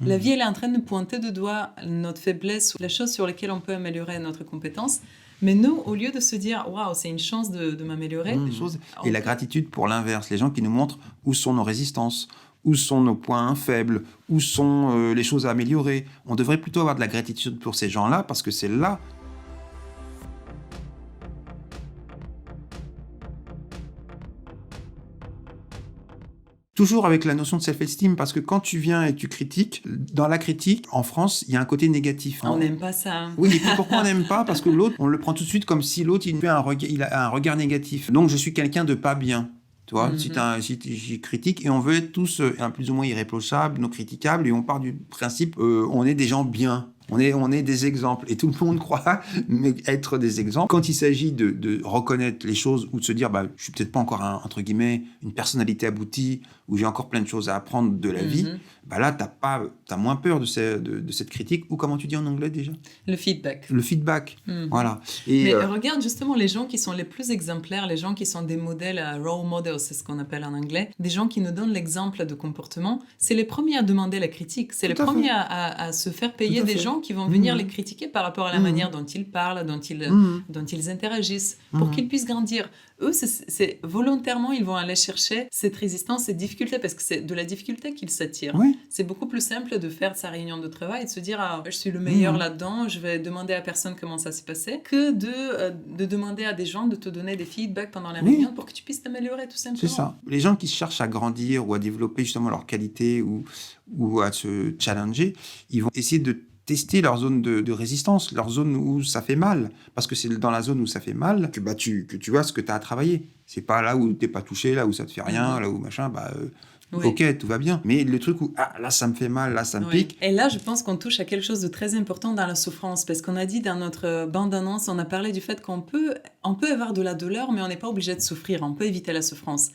La vie, elle est en train de pointer du doigt notre faiblesse, les choses sur lesquelles on peut améliorer notre compétence. Mais nous, au lieu de se dire « Waouh, c'est une chance de m'améliorer », Et la gratitude pour l'inverse, les gens qui nous montrent où sont nos résistances, où sont nos points faibles, où sont les choses à améliorer. On devrait plutôt avoir de la gratitude pour ces gens-là, parce que c'est là... Toujours avec la notion de self-esteem, parce que quand tu viens et tu critiques, dans la critique, en France, il y a un côté négatif. On n'aime pas ça. Oui, et puis pourquoi on n'aime pas ? Parce que l'autre, on le prend tout de suite comme si l'autre, il a un regard négatif. Donc, je suis quelqu'un de pas bien. Tu vois, si je critique, et on veut être tous plus ou moins irréprochables, non critiquables, et on part du principe, on est des gens bien. On est des exemples. Et tout le monde croit être des exemples. Quand il s'agit de reconnaître les choses ou de se dire, je suis peut-être pas encore, entre guillemets, une personnalité aboutie, ou j'ai encore plein de choses à apprendre de la vie, là, t'as moins peur de cette critique. Ou comment tu dis en anglais déjà ? Le feedback. Le feedback, voilà. Mais regarde justement les gens qui sont les plus exemplaires, les gens qui sont des modèles, role models, c'est ce qu'on appelle en anglais, des gens qui nous donnent l'exemple de comportement, c'est les premiers à demander la critique, c'est les premiers à se faire payer des gens qui vont venir les critiquer par rapport à la manière dont ils parlent, dont ils interagissent, pour qu'ils puissent grandir. Eux, c'est volontairement, ils vont aller chercher cette résistance, cette difficulté, parce que c'est de la difficulté qu'ils s'attirent. Oui. C'est beaucoup plus simple de faire sa réunion de travail et de se dire je suis le meilleur là-dedans, je vais demander à personne comment ça s'est passé, que de demander à des gens de te donner des feedbacks pendant la réunion pour que tu puisses t'améliorer tout simplement. C'est ça. Les gens qui cherchent à grandir ou à développer justement leurs qualités ou à se challenger, ils vont essayer de tester leur zone de résistance, leur zone où ça fait mal. Parce que c'est dans la zone où ça fait mal que tu vois ce que tu as à travailler. C'est pas là où tu n'es pas touché, là où ça te fait rien, là où machin, ok, tout va bien. Mais le truc où, là, ça me fait mal, là, ça me pique. Et là, je pense qu'on touche à quelque chose de très important dans la souffrance. Parce qu'on a dit dans notre bande-annonce, on a parlé du fait qu'on peut avoir de la douleur, mais on n'est pas obligé de souffrir. On peut éviter la souffrance.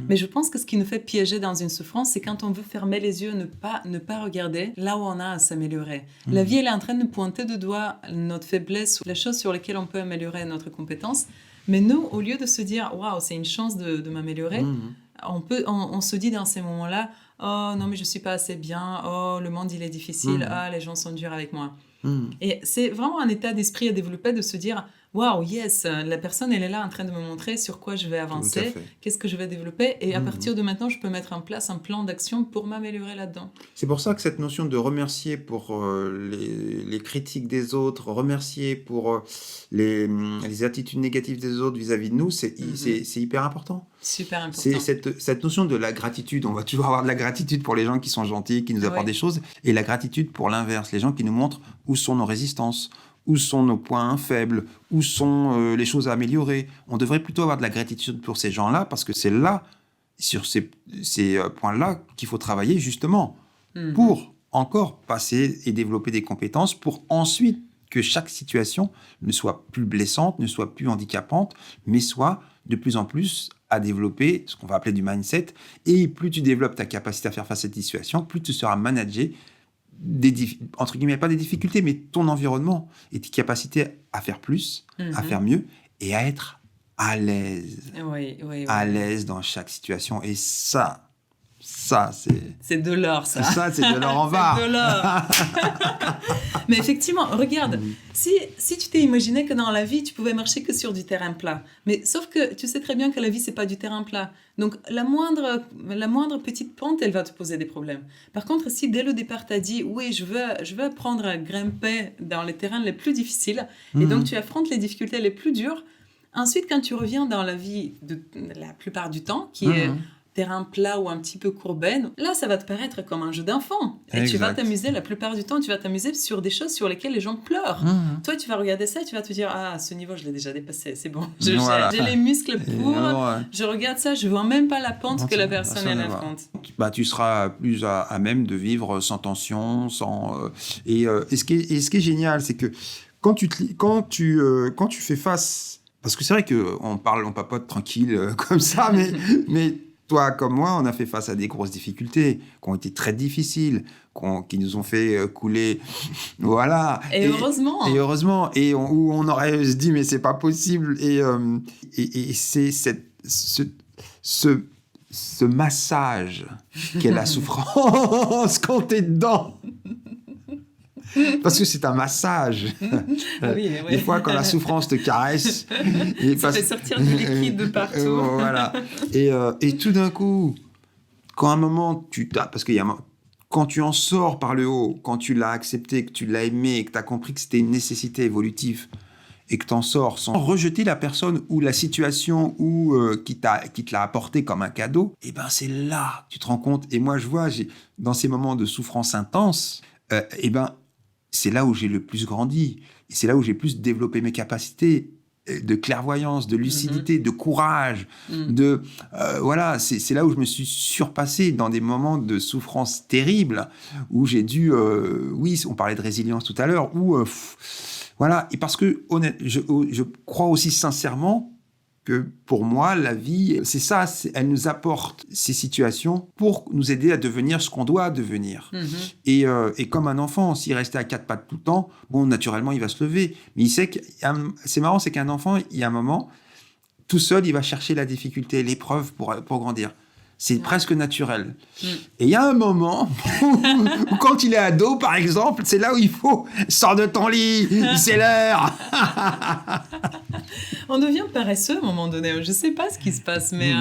Mais je pense que ce qui nous fait piéger dans une souffrance, c'est quand on veut fermer les yeux, ne pas regarder là où on a à s'améliorer. La vie, elle est en train de pointer du doigt notre faiblesse, les choses sur lesquelles on peut améliorer notre compétence. Mais nous, au lieu de se dire « Waouh, c'est une chance de m'améliorer », on se dit dans ces moments-là « Oh non, mais je ne suis pas assez bien. Oh, le monde, il est difficile. Ah, les gens sont durs avec moi. » Et c'est vraiment un état d'esprit à développer de se dire « Waouh, yes, la personne, elle est là en train de me montrer sur quoi je vais avancer, qu'est-ce que je vais développer. Et à partir de maintenant, je peux mettre en place un plan d'action pour m'améliorer là-dedans. » C'est pour ça que cette notion de remercier pour les critiques des autres, remercier pour les attitudes négatives des autres vis-à-vis de nous, c'est hyper important. Super important. C'est cette notion de la gratitude. On va toujours avoir de la gratitude pour les gens qui sont gentils, qui nous apportent des choses, et la gratitude pour l'inverse, les gens qui nous montrent où sont nos résistances, où sont nos points faibles, où sont les choses à améliorer. On devrait plutôt avoir de la gratitude pour ces gens-là, parce que c'est là, sur ces points-là, qu'il faut travailler justement pour encore passer et développer des compétences, pour ensuite que chaque situation ne soit plus blessante, ne soit plus handicapante, mais soit de plus en plus à développer ce qu'on va appeler du mindset. Et plus tu développes ta capacité à faire face à cette situation, plus tu seras managé entre guillemets, pas des difficultés, mais ton environnement et tes capacités à faire plus, à faire mieux et à être à l'aise. À l'aise dans chaque situation. Et ça, c'est de l'or, ça. Ça, c'est de l'or en barre. C'est de l'or. Mais effectivement, regarde, si tu t'es imaginé que dans la vie, tu pouvais marcher que sur du terrain plat. Mais sauf que tu sais très bien que la vie, c'est pas du terrain plat. Donc, la moindre petite pente, elle va te poser des problèmes. Par contre, si dès le départ, tu as dit, oui, je veux apprendre à grimper dans les terrains les plus difficiles, et donc tu affrontes les difficultés les plus dures, ensuite, quand tu reviens dans la vie de la plupart du temps, qui est terrain plat ou un petit peu courbé, là, ça va te paraître comme un jeu d'enfant. Et tu vas t'amuser, la plupart du temps, tu vas t'amuser sur des choses sur lesquelles les gens pleurent. Toi, tu vas regarder ça et tu vas te dire, à ce niveau, je l'ai déjà dépassé, c'est bon. J'ai les muscles pour, je regarde ça, je vois même pas la pente que la personne elle affronte. Tu seras plus à même de vivre sans tension, et ce qui est génial, c'est que quand tu fais face, parce que c'est vrai qu'on papote tranquille comme ça, mais toi comme moi, on a fait face à des grosses difficultés qui ont été très difficiles, qui nous ont fait couler, voilà. Et heureusement. Et où on aurait se dit mais c'est pas possible. Et c'est ce massage qu'est la souffrance quand t'es dedans. Parce que c'est un massage. Oui. Des fois, quand la souffrance te caresse... Ça fait sortir du liquide de partout. Voilà. Et tout d'un coup, quand à un moment, parce qu'il y a quand tu en sors par le haut, quand tu l'as accepté, que tu l'as aimé, que tu as compris que c'était une nécessité évolutive, et que tu en sors sans rejeter la personne ou la situation qui te l'a apporté comme un cadeau, et ben c'est là que tu te rends compte. Et moi, je vois, dans ces moments de souffrance intense, et ben c'est là où j'ai le plus grandi. Et c'est là où j'ai plus développé mes capacités de clairvoyance, de lucidité, de courage. Voilà, c'est là où je me suis surpassé dans des moments de souffrance terrible, où j'ai dû... oui, on parlait de résilience tout à l'heure, où... voilà, et parce que je crois aussi sincèrement que pour moi, la vie, c'est ça, elle nous apporte ces situations pour nous aider à devenir ce qu'on doit devenir. Et comme un enfant, s'il restait à quatre pattes tout le temps, bon, naturellement, il va se lever. Mais il sait que, c'est marrant, c'est qu'un enfant, il y a un moment, tout seul, il va chercher la difficulté, l'épreuve pour grandir. C'est presque naturel. Et il y a un moment où quand il est ado, par exemple, c'est là où il faut « Sors de ton lit, c'est l'heure !» On devient paresseux à un moment donné. Je ne sais pas ce qui se passe, mais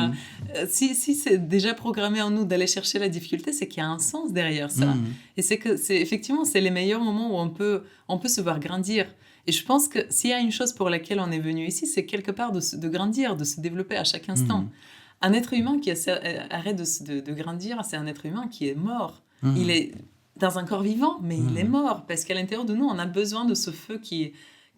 si c'est déjà programmé en nous d'aller chercher la difficulté, c'est qu'il y a un sens derrière ça. Et effectivement, c'est les meilleurs moments où on peut se voir grandir. Et je pense que s'il y a une chose pour laquelle on est venu ici, c'est quelque part de grandir, de se développer à chaque instant. Un être humain qui arrête de grandir, c'est un être humain qui est mort. Il est dans un corps vivant, mais il est mort. Parce qu'à l'intérieur de nous, on a besoin de ce feu qui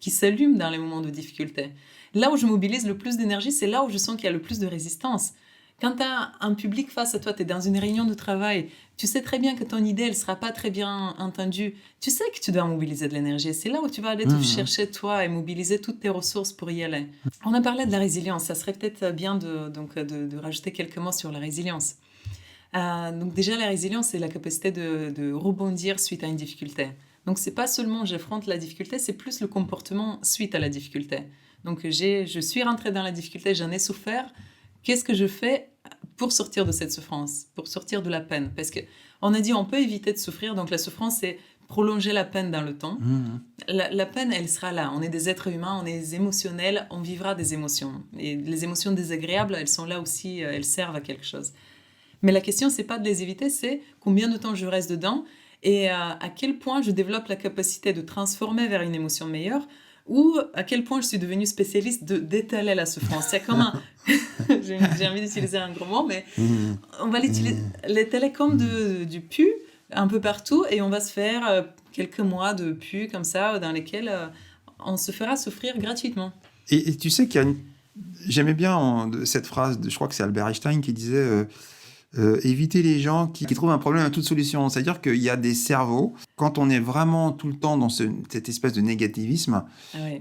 s'allume dans les moments de difficulté. Là où je mobilise le plus d'énergie, c'est là où je sens qu'il y a le plus de résistance. Quand tu as un public face à toi, tu es dans une réunion de travail, tu sais très bien que ton idée, elle ne sera pas très bien entendue. Tu sais que tu dois mobiliser de l'énergie. C'est là où tu vas aller te chercher toi et mobiliser toutes tes ressources pour y aller. On a parlé de la résilience. Ça serait peut-être bien de rajouter quelques mots sur la résilience. Donc déjà, la résilience, c'est la capacité de rebondir suite à une difficulté. Donc, ce n'est pas seulement j'affronte la difficulté, c'est plus le comportement suite à la difficulté. Donc, je suis rentrée dans la difficulté, j'en ai souffert. Qu'est-ce que je fais pour sortir de cette souffrance, pour sortir de la peine? Parce qu'on a dit on peut éviter de souffrir, donc la souffrance, c'est prolonger la peine dans le temps. La peine, elle sera là. On est des êtres humains, on est émotionnels, on vivra des émotions. Et les émotions désagréables, elles sont là aussi, elles servent à quelque chose. Mais la question, c'est pas de les éviter, c'est combien de temps je reste dedans et à quel point je développe la capacité de transformer vers une émotion meilleure ou à quel point je suis devenue spécialiste d'étaler la souffrance. C'est comme un... j'ai envie d'utiliser un gros mot, mais on va l'étaler comme du pu un peu partout et on va se faire quelques mois de pu comme ça dans lesquels on se fera souffrir gratuitement. Et tu sais qu'il y a j'aimais bien cette phrase, je crois que c'est Albert Einstein qui disait... éviter les gens qui trouvent un problème à toute solution. C'est-à-dire qu'il y a des cerveaux, quand on est vraiment tout le temps dans cette espèce de négativisme,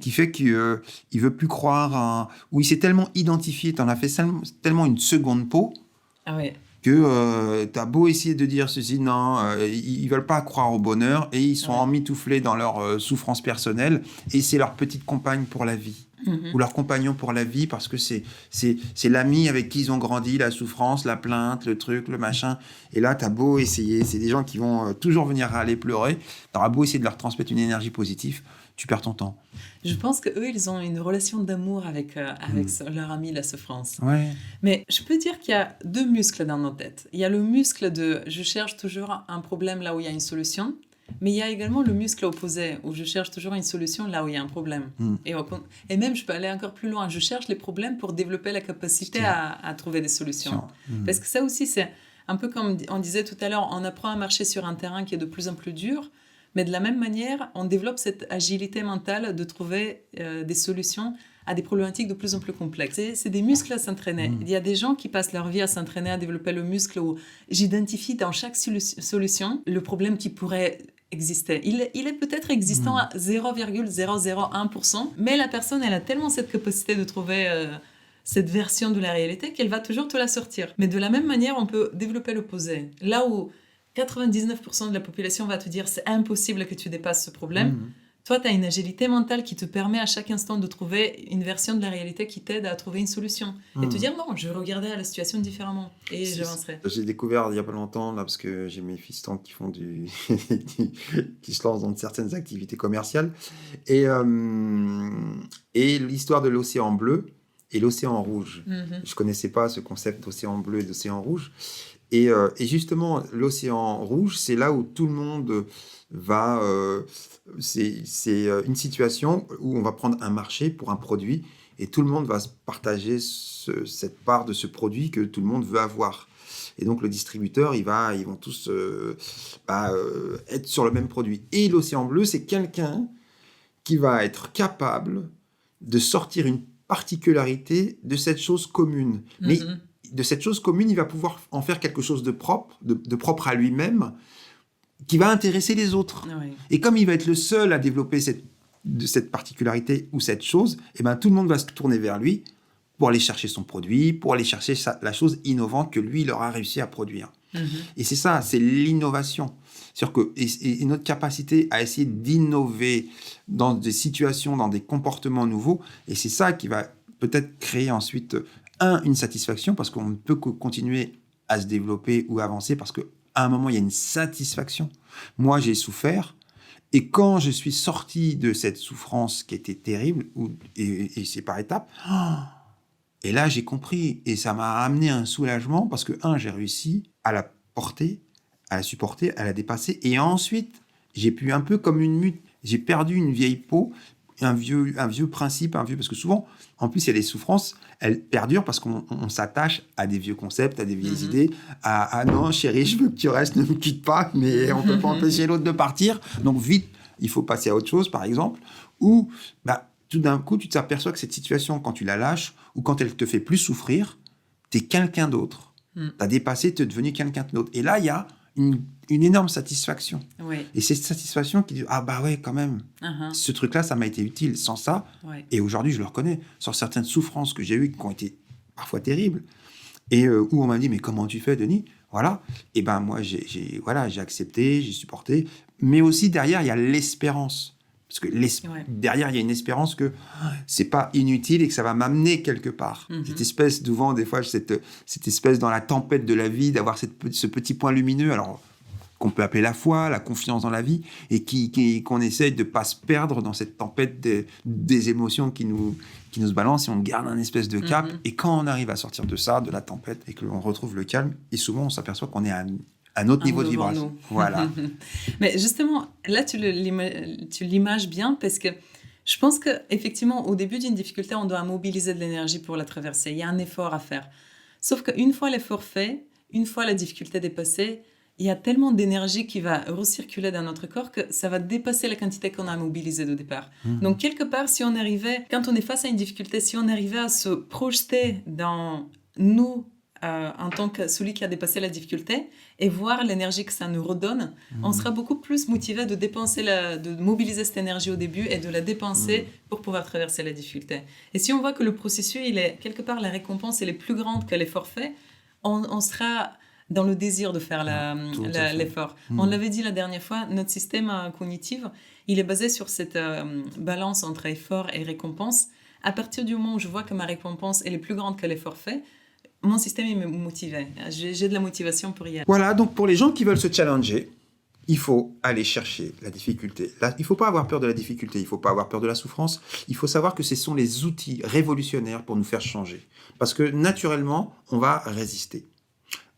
qui fait qu'il ne veut plus croire, où il s'est tellement identifié, t'en as fait tellement une seconde peau, que t'as beau essayer de dire ceci, non, ils ne veulent pas croire au bonheur, et ils sont emmitouflés dans leur souffrance personnelle, et c'est leur petite compagne pour la vie. Ou leur compagnon pour la vie, parce que c'est l'ami avec qui ils ont grandi, la souffrance, la plainte, le truc, le machin. Et là, t'as beau essayer, c'est des gens qui vont toujours venir aller pleurer, t'auras beau essayer de leur transmettre une énergie positive, tu perds ton temps. Je pense qu'eux, ils ont une relation d'amour avec leur ami, la souffrance. Ouais. Mais je peux dire qu'il y a deux muscles dans nos têtes. Il y a le muscle de « je cherche toujours un problème là où il y a une solution », mais il y a également le muscle opposé, où je cherche toujours une solution là où il y a un problème. Et même, je peux aller encore plus loin. Je cherche les problèmes pour développer la capacité à trouver des solutions. Parce que ça aussi, c'est un peu comme on disait tout à l'heure, on apprend à marcher sur un terrain qui est de plus en plus dur, mais de la même manière, on développe cette agilité mentale de trouver des solutions à des problématiques de plus en plus complexes. C'est des muscles à s'entraîner. Il y a des gens qui passent leur vie à s'entraîner, à développer le muscle où j'identifie dans chaque solution le problème qui pourrait exister. Il est peut-être existant à 0,001%, mais la personne, elle a tellement cette capacité de trouver cette version de la réalité qu'elle va toujours te la sortir. Mais de la même manière, on peut développer l'opposé. Là où 99% de la population va te dire c'est impossible que tu dépasses ce problème, Toi, tu as une agilité mentale qui te permet à chaque instant de trouver une version de la réalité qui t'aide à trouver une solution. Et te dire, non, je vais regarder la situation différemment et j'avancerai. J'ai découvert il n'y a pas longtemps, là, parce que j'ai mes fistons qui font qui se lancent dans certaines activités commerciales. Et l'histoire de l'océan bleu et l'océan rouge. Je ne connaissais pas ce concept d'océan bleu et d'océan rouge. Et justement, l'océan rouge, c'est là où tout le monde va... c'est une situation où on va prendre un marché pour un produit et tout le monde va se partager cette part de ce produit que tout le monde veut avoir. Et donc, le distributeur, ils vont tous être sur le même produit. Et l'océan bleu, c'est quelqu'un qui va être capable de sortir une particularité de cette chose commune. Mais de cette chose commune, il va pouvoir en faire quelque chose de propre, de propre à lui-même, qui va intéresser les autres. Oui. Et comme il va être le seul à développer cette particularité ou cette chose, eh ben, tout le monde va se tourner vers lui pour aller chercher son produit, pour aller chercher la chose innovante que lui, il aura réussi à produire. Et c'est ça, c'est l'innovation. C'est-à-dire que et notre capacité à essayer d'innover dans des situations, dans des comportements nouveaux, et c'est ça qui va peut-être créer ensuite, une satisfaction, parce qu'on ne peut que continuer à se développer ou avancer, parce qu'à un moment, il y a une satisfaction. Moi, j'ai souffert, et quand je suis sorti de cette souffrance qui était terrible, et c'est par étapes, et là, j'ai compris, et ça m'a amené un soulagement, parce que, j'ai réussi à la porter, à la supporter, à la dépasser, et ensuite, j'ai pu un peu comme une mute, j'ai perdu une vieille peau, un vieux principe, parce que souvent, en plus, il y a des souffrances, elles perdurent parce qu'on s'attache à des vieux concepts, à des vieilles idées, ah non, chérie, je veux que tu restes, ne me quitte pas, mais on ne peut pas empêcher l'autre de partir, donc vite, il faut passer à autre chose, par exemple, ou tout d'un coup, tu t'aperçois que cette situation, quand tu la lâches, ou quand elle te fait plus souffrir, tu es quelqu'un d'autre. Tu as dépassé, tu es devenu quelqu'un d'autre. Et là, il y a une énorme satisfaction. Oui. Et c'est cette satisfaction qui dit, ouais, quand même, ce truc-là, ça m'a été utile. Sans ça, et aujourd'hui, je le reconnais, sur certaines souffrances que j'ai eues, qui ont été parfois terribles, et où on m'a dit, mais comment tu fais, Denis ? Voilà. Et ben moi, j'ai accepté, j'ai supporté. Mais aussi, derrière, il y a l'espérance. Parce que derrière, il y a une espérance que c'est pas inutile et que ça va m'amener quelque part. Cette espèce, souvent, des fois, cette espèce dans la tempête de la vie, d'avoir ce petit point lumineux, alors qu'on peut appeler la foi, la confiance dans la vie, et qu'on essaye de pas se perdre dans cette tempête des émotions qui nous se balancent, et on garde un espèce de cap. Et quand on arrive à sortir de ça, de la tempête, et que l'on retrouve le calme, et souvent, on s'aperçoit qu'on est à un autre niveau de vibration. Voilà. Mais justement, là, tu l'images bien, parce que je pense qu'effectivement, au début d'une difficulté, on doit mobiliser de l'énergie pour la traverser. Il y a un effort à faire. Sauf qu'une fois l'effort fait, une fois la difficulté dépassée, il y a tellement d'énergie qui va recirculer dans notre corps que ça va dépasser la quantité qu'on a mobilisée au départ. Donc, quelque part, si on arrivait, quand on est face à une difficulté, si on arrivait à se projeter dans nous, en tant que celui qui a dépassé la difficulté, et voir l'énergie que ça nous redonne, on sera beaucoup plus motivé de mobiliser cette énergie au début et de la dépenser pour pouvoir traverser la difficulté. Et si on voit que le processus, quelque part, la récompense, elle est plus grande que l'effort fait, on sera dans le désir de faire l'effort. On l'avait dit la dernière fois, notre système cognitif, il est basé sur cette balance entre effort et récompense. À partir du moment où je vois que ma récompense, elle est plus grande que l'effort fait, mon système est motivé. J'ai de la motivation pour y aller. Voilà, donc pour les gens qui veulent se challenger, il faut aller chercher la difficulté. Là, il ne faut pas avoir peur de la difficulté, il ne faut pas avoir peur de la souffrance. Il faut savoir que ce sont les outils révolutionnaires pour nous faire changer. Parce que naturellement, on va résister.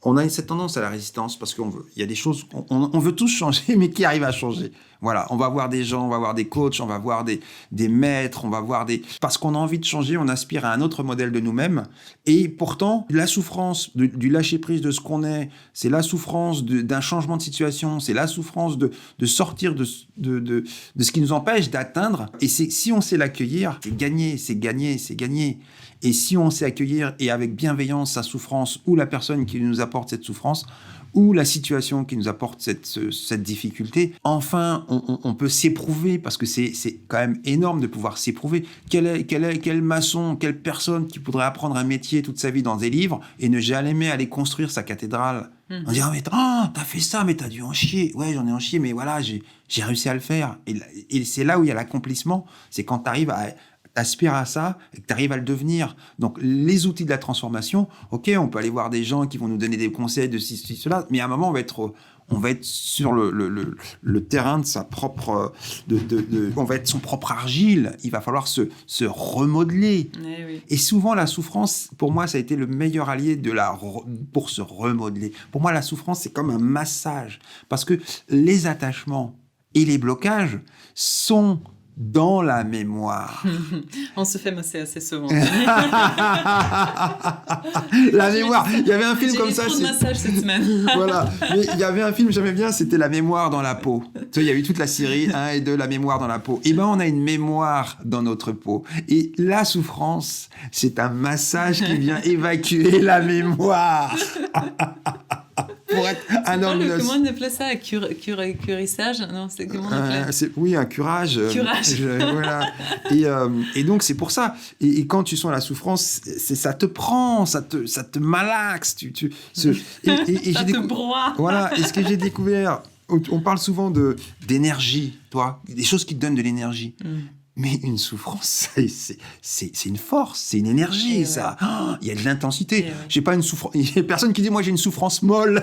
On a cette tendance à la résistance parce qu'il y a des choses, on veut tous changer, mais qui arrivent à changer. Voilà, on va voir des gens, on va voir des coachs, on va voir des maîtres, on va voir parce qu'on a envie de changer, on aspire à un autre modèle de nous-mêmes. Et pourtant, la souffrance du lâcher-prise de ce qu'on est, c'est la souffrance d'un changement de situation, c'est la souffrance de sortir de ce qui nous empêche d'atteindre. Et si on sait l'accueillir, c'est gagné, c'est gagné, c'est gagné. Et si on sait accueillir et avec bienveillance sa souffrance ou la personne qui nous apporte cette souffrance, ou la situation qui nous apporte cette difficulté. Enfin, on peut s'éprouver, parce que c'est quand même énorme de pouvoir s'éprouver. Quel maçon, quelle personne qui pourrait apprendre un métier toute sa vie dans des livres et ne jamais aller construire sa cathédrale. On dirait, mais t'as fait ça, mais t'as dû en chier. Ouais, j'en ai en chier, mais voilà, j'ai réussi à le faire. Et c'est là où il y a l'accomplissement. C'est quand t'arrives à t'aspires à ça et que tu arrives à le devenir. Donc, les outils de la transformation, ok, on peut aller voir des gens qui vont nous donner des conseils de ceci, cela, mais à un moment, on va être sur le terrain de sa propre... on va être son propre argile. Il va falloir se remodeler. Oui. Et souvent, la souffrance, pour moi, ça a été le meilleur allié pour se remodeler. Pour moi, la souffrance, c'est comme un massage. Parce que les attachements et les blocages sont dans la mémoire. On se fait masser assez souvent. La mémoire. Il y avait un film comme ça. J'ai eu trop de massages cette semaine. Voilà. Mais il y avait un film que j'aimais bien, c'était La mémoire dans la peau. Tu sais, il y a eu toute la série 1 et 2, La mémoire dans la peau. Et ben, on a une mémoire dans notre peau. Et la souffrance, c'est un massage qui vient évacuer la mémoire. Pour être un homme. Comment on appelait ça? Curissage? Non, c'est comment on appelait? Oui, un curage. Curage. Voilà. Et donc, c'est pour ça. Et quand tu sens la souffrance, ça te prend, ça te malaxe. Ça te broie. Voilà. Et ce que j'ai découvert, on parle souvent d'énergie, toi, des choses qui te donnent de l'énergie. Mais une souffrance, c'est une force, c'est une énergie, ça. Il y a de l'intensité. J'ai pas une souffrance. Il y a personne qui dit, moi, j'ai une souffrance molle.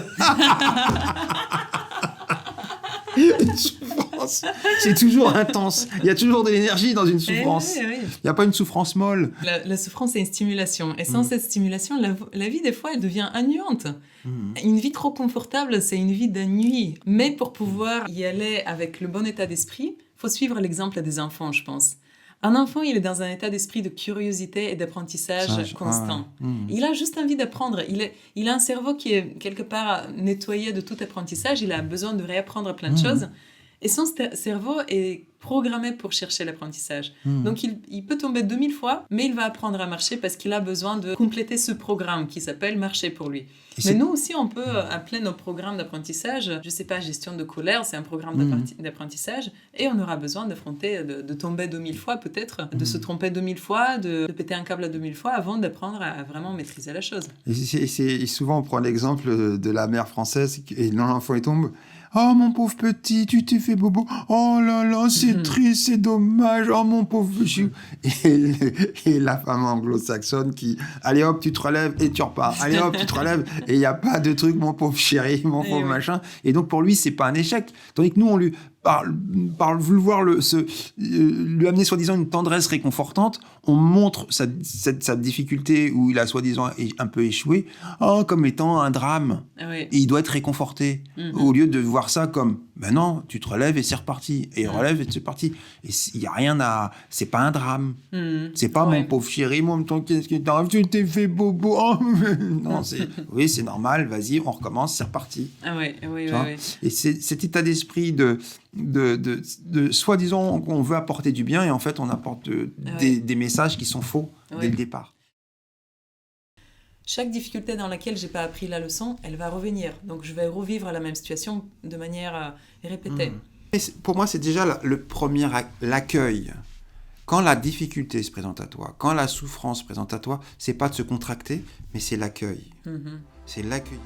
Une souffrance, c'est toujours intense. Il y a toujours de l'énergie dans une souffrance. Il n'y a pas une souffrance molle. La souffrance, c'est une stimulation. Et sans cette stimulation, la vie, des fois, elle devient ennuyante. Une vie trop confortable, c'est une vie d'ennui. Mais pour pouvoir y aller avec le bon état d'esprit, il faut suivre l'exemple des enfants, je pense. Un enfant, il est dans un état d'esprit de curiosité et d'apprentissage constant. Il a juste envie d'apprendre. Il a un cerveau qui est quelque part nettoyé de tout apprentissage. Il a besoin de réapprendre plein de choses. Et son cerveau est programmé pour chercher l'apprentissage. Donc, il peut tomber 2000 fois, mais il va apprendre à marcher parce qu'il a besoin de compléter ce programme qui s'appelle marcher pour lui. Mais nous aussi, on peut appeler nos programmes d'apprentissage, je ne sais pas, gestion de colère, c'est un programme d'apprentissage, et on aura besoin d'affronter, de tomber 2000 fois peut-être, de se tromper 2000 fois, de péter un câble 2000 fois avant d'apprendre à vraiment maîtriser la chose. Et souvent, on prend l'exemple de la mère française, et l'enfant, il tombe... Oh, mon pauvre petit, tu t'es fait bobo. Oh là là, c'est triste, c'est dommage. Oh, mon pauvre... Et la femme anglo-saxonne qui... Allez hop, tu te relèves et tu repars. Allez hop, tu te relèves et il n'y a pas de truc, mon pauvre chéri, mon pauvre machin. Et donc, pour lui, c'est pas un échec. Tandis que nous, on lui... Par vouloir lui amener soi-disant une tendresse réconfortante, on montre sa difficulté où il a soi-disant un peu échoué comme étant un drame. Et il doit être réconforté. Au lieu de voir ça comme, ben non, tu te relèves et c'est reparti. Et relève et c'est parti. Et il n'y a rien à... C'est pas un drame. C'est pas mon pauvre chéri, moi, qu'est-ce qui t'arrive, tu t'es fait bobo. Non, c'est normal, vas-y, on recommence, c'est reparti. Oui. Et c'est cet état d'esprit de soi-disant qu'on veut apporter du bien et en fait on apporte des messages qui sont faux dès le départ. Chaque difficulté dans laquelle j'ai pas appris la leçon, elle va revenir. Donc je vais revivre la même situation de manière répétée. Et pour moi, c'est déjà le premier l'accueil. Quand la difficulté se présente à toi, quand la souffrance se présente à toi, c'est pas de se contracter, mais c'est l'accueil. C'est l'accueillir.